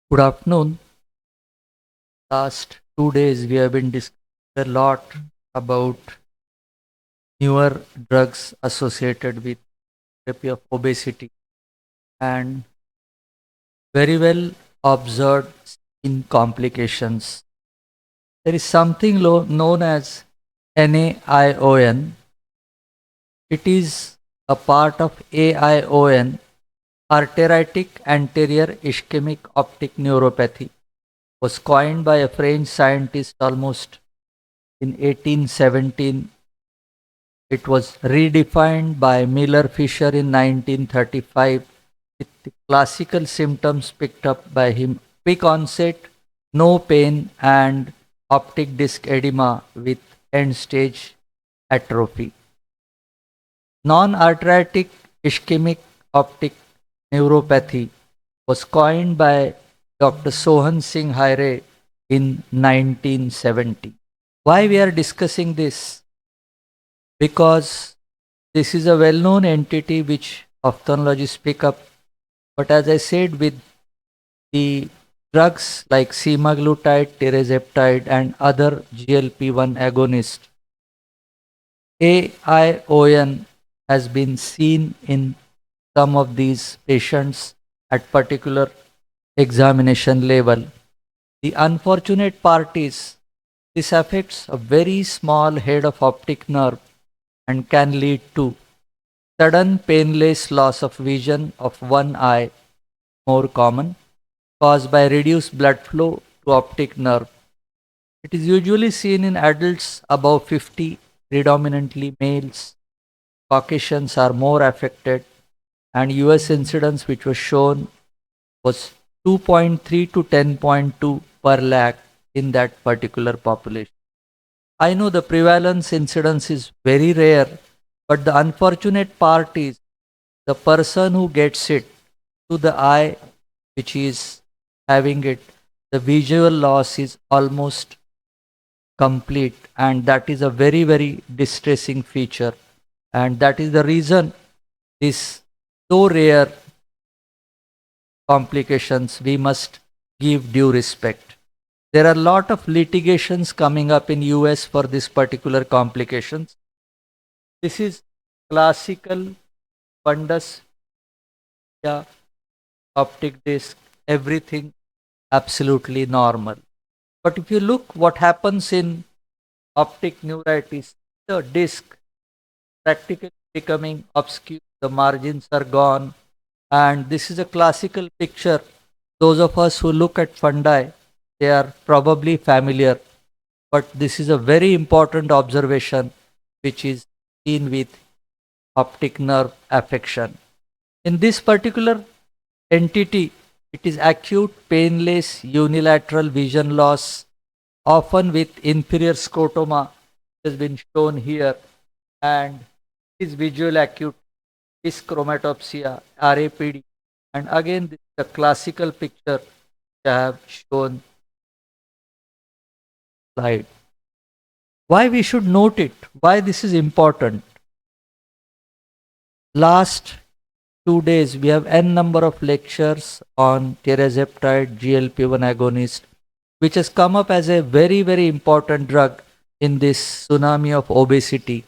Good afternoon. Last 2 days we have been discussing a lot about newer drugs associated with therapy of obesity and very well observed in complications. There is something known as NAION. It is a part of AION, arteritic anterior ischemic optic neuropathy, was coined by a French scientist almost in 1817. It was redefined by Miller Fisher in 1935 with the classical symptoms picked up by him: quick onset, no pain, and optic disc edema with end stage atrophy. Non arthritic ischemic optic neuropathy was coined by Dr. Sohan Singh Haire in 1970. Why we are discussing this? Because this is a well-known entity which ophthalmologists pick up. But as I said, with the drugs like semaglutide, tirzepatide, and other GLP-1 agonists, AION has been seen in some of these patients at particular examination level. The unfortunate part is this affects a very small head of optic nerve and can lead to sudden painless loss of vision of one eye, more common, caused by reduced blood flow to optic nerve. It is usually seen in adults above 50, predominantly males. Caucasians are more affected, and US incidence which was shown was 2.3 to 10.2 per lakh in that particular population. I know the prevalence incidence is very rare, but the unfortunate part is the person who gets it to the eye which is having it, the visual loss is almost complete, and that is a very, very distressing feature. And that is the reason this so rare complications we must give due respect. There are a lot of litigations coming up in US for this particular complications. This is classical fundus, yeah, optic disc, everything absolutely normal. But if you look what happens in optic neuritis, the disc practically becoming obscure, the margins are gone, and this is a classical picture. Those of us who look at fundi, they are probably familiar, but this is a very important observation which is seen with optic nerve affection. In this particular entity, it is acute painless unilateral vision loss, often with inferior scotoma, has been shown here, and is visual acute dyschromatopsia, RAPD. And again, this is the classical picture I have shown slide. Why we should note it? Why this is important? Last 2 days, we have n number of lectures on tirzepatide, GLP-1 agonist, which has come up as a very, very important drug in this tsunami of obesity.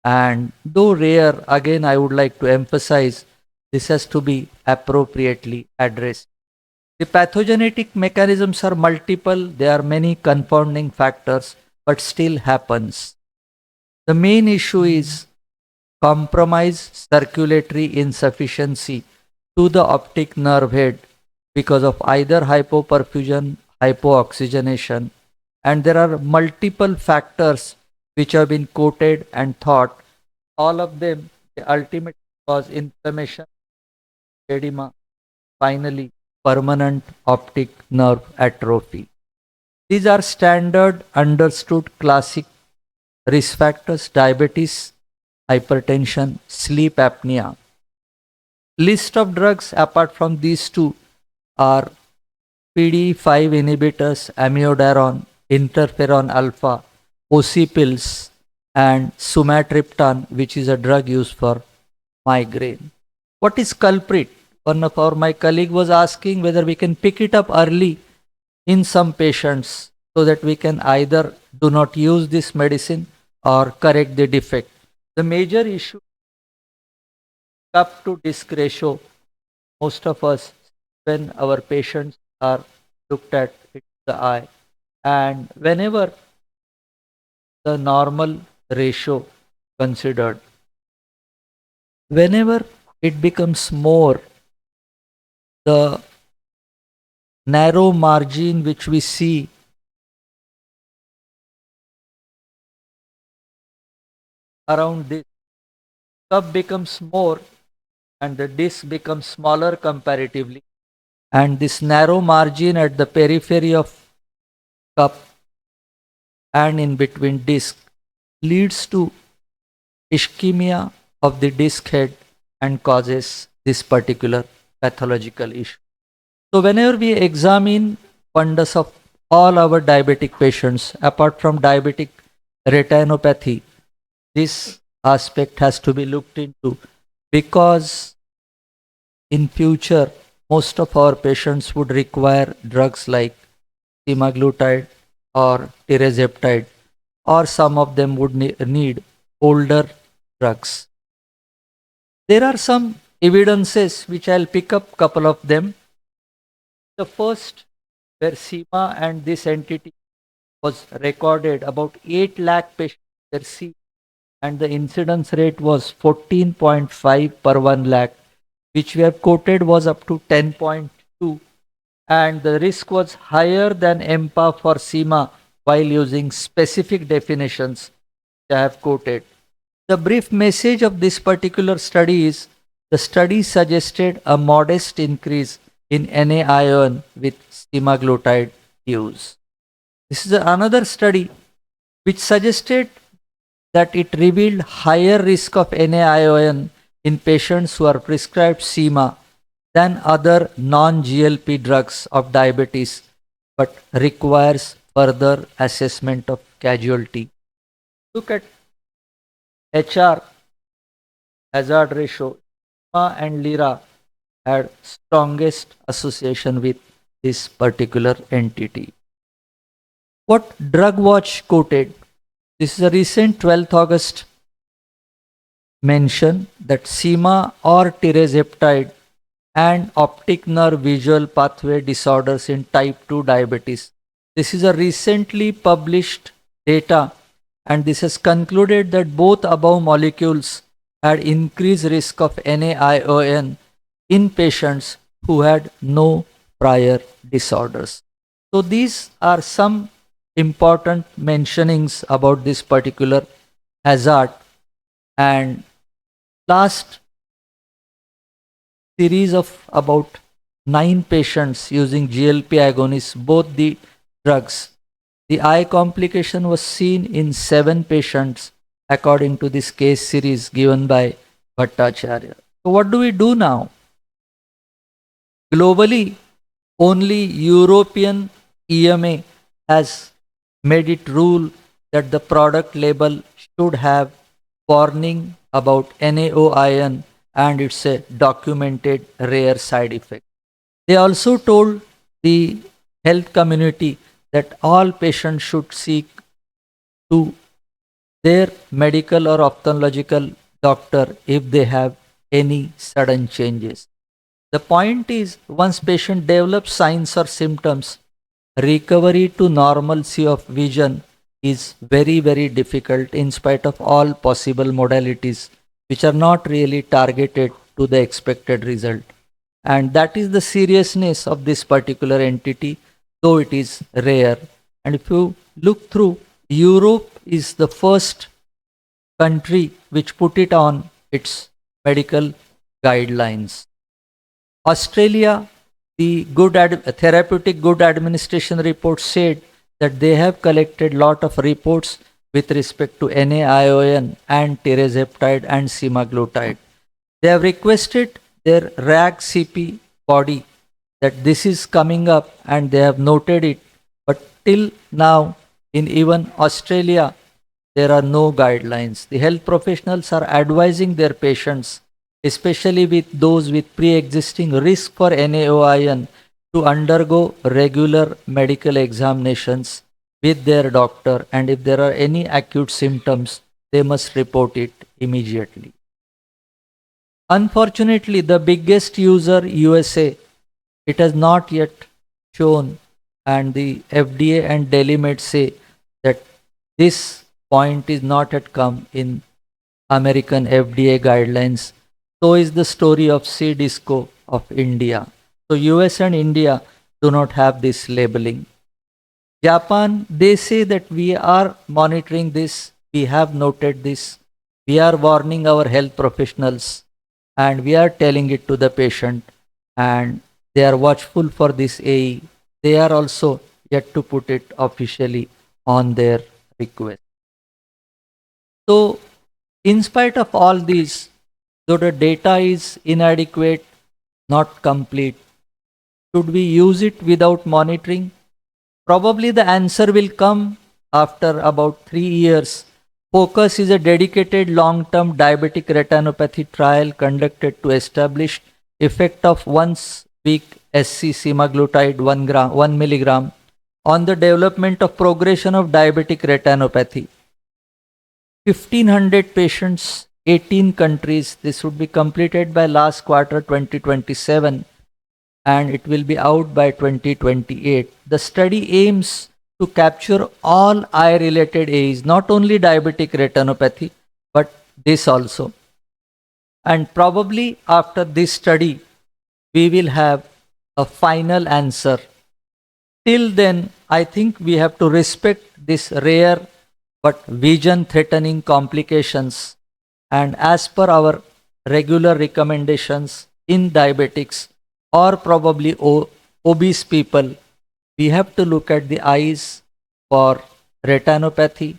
And though rare, again, I would like to emphasize this has to be appropriately addressed. The pathogenetic mechanisms are multiple, there are many confounding factors, but still happens. The main issue is compromised circulatory insufficiency to the optic nerve head because of either hypoperfusion, hypooxygenation, and there are multiple factors which have been quoted and thought. All of them ultimately cause inflammation, edema, finally permanent optic nerve atrophy. These are standard understood classic risk factors: diabetes, hypertension, sleep apnea. List of drugs apart from these two are PD5 inhibitors, amiodarone, interferon alpha, OC pills, and sumatriptan, which is a drug used for migraine. What is culprit? One of my colleague was asking whether we can pick it up early in some patients so that we can either do not use this medicine or correct the defect. The major issue cup to disc ratio, most of us, when our patients are looked at in the eye, and whenever the normal ratio considered, whenever it becomes more, the narrow margin which we see around this cup becomes more and the disc becomes smaller comparatively, and this narrow margin at the periphery of cup and in between disc leads to ischemia of the disc head and causes this particular pathological issue. So whenever we examine fundus of all our diabetic patients, apart from diabetic retinopathy, this aspect has to be looked into, because in future most of our patients would require drugs like semaglutide or tirzepatide, or some of them would need older drugs. There are some evidences which I'll pick up couple of them. The first, where SEMA and this entity was recorded, about 8 lakh patients were seen, and the incidence rate was 14.5 per 1 lakh, which we have quoted was up to 10.2, and the risk was higher than EMPA for SEMA while using specific definitions I have quoted. The brief message of this particular study is the study suggested a modest increase in NaION with semaglutide use. This is another study which suggested that it revealed higher risk of NaION in patients who are prescribed SEMA than other non-GLP drugs of diabetes, but requires further assessment of casualty. Look at HR hazard ratio. SEMA and LIRA had strongest association with this particular entity. What Drug Watch quoted, this is a recent 12th August mention that SEMA or tirzepatide and optic nerve visual pathway disorders in type 2 diabetes. This is a recently published data, and this has concluded that both above molecules had increased risk of NaION in patients who had no prior disorders. So these are some important mentionings about this particular hazard. And last series of about 9 patients using GLP agonists, both the drugs. The eye complication was seen in 7 patients according to this case series given by Bhattacharya. So what do we do now? Globally, only European EMA has made it rule that the product label should have warning about NaOIN and it's a documented rare side effect. They also told the health community that all patients should seek to their medical or ophthalmological doctor if they have any sudden changes. The point is, once patient develops signs or symptoms, recovery to normalcy of vision is very, very difficult in spite of all possible modalities which are not really targeted to the expected result. And that is the seriousness of this particular entity, though it is rare. And if you look through, Europe is the first country which put it on its medical guidelines. Australia, the therapeutic good administration report said that they have collected lot of reports with respect to NaION and tirzepatide and semaglutide. They have requested their RAG-CP body that this is coming up and they have noted it. But till now, in even Australia, there are no guidelines. The health professionals are advising their patients especially with those with pre-existing risk for NaOIN, to undergo regular medical examinations with their doctor, and if there are any acute symptoms, they must report it immediately. Unfortunately, the biggest user, USA, it has not yet shown, and the FDA and DeliMed say that this point is not yet come in American FDA guidelines. So is the story of CDisco of India. So US and India do not have this labeling. Japan, they say that we are monitoring this, we have noted this, we are warning our health professionals, and we are telling it to the patient, and they are watchful for this AE. They are also yet to put it officially on their request. So, in spite of all these, though the data is inadequate, not complete, should we use it without monitoring? Probably the answer will come after about 3 years. Focus is a dedicated long-term diabetic retinopathy trial conducted to establish effect of once week SC semaglutide 1 milligram on the development of progression of diabetic retinopathy. 1500 patients, 18 countries. This would be completed by last quarter 2027, and it will be out by 2028. The study aims to capture all eye related AEs, not only diabetic retinopathy, but this also. And probably after this study, we will have a final answer. Till then, I think we have to respect this rare but vision threatening complications, and as per our regular recommendations in diabetics or probably obese people, we have to look at the eyes for retinopathy,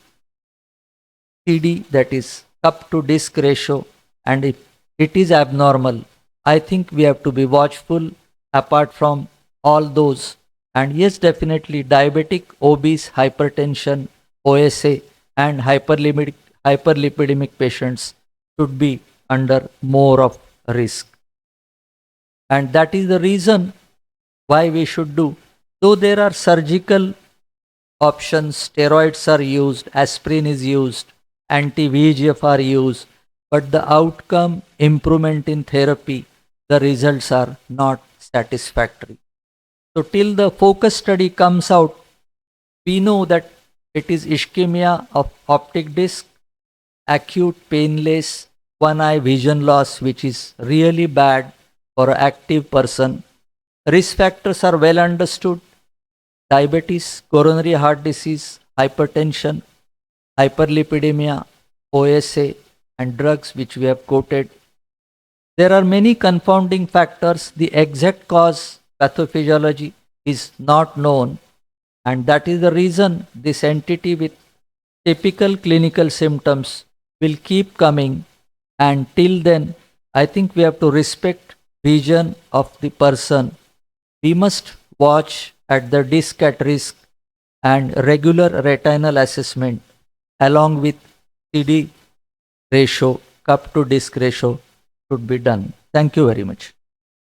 CD, that is cup to disc ratio, and if it is abnormal, I think we have to be watchful apart from all those. And yes, definitely diabetic, obese, hypertension, OSA, and hyperlipidemic patients should be under more of risk. And that is the reason why we should do. Though there are surgical options, steroids are used, aspirin is used, anti-VEGF are used, but the outcome improvement in therapy, the results are not satisfactory. So till the focus study comes out, we know that it is ischemia of optic disc, acute painless one eye vision loss, which is really bad for an active person. Risk factors are well understood: diabetes, coronary heart disease, hypertension, hyperlipidemia, OSA, and drugs which we have quoted. There are many confounding factors. The exact cause pathophysiology is not known, and that is the reason this entity with typical clinical symptoms will keep coming, and till then I think we have to respect vision of the person. We must watch at the disc at risk, and regular retinal assessment along with CD ratio, cup to disc ratio should be done. Thank you very much.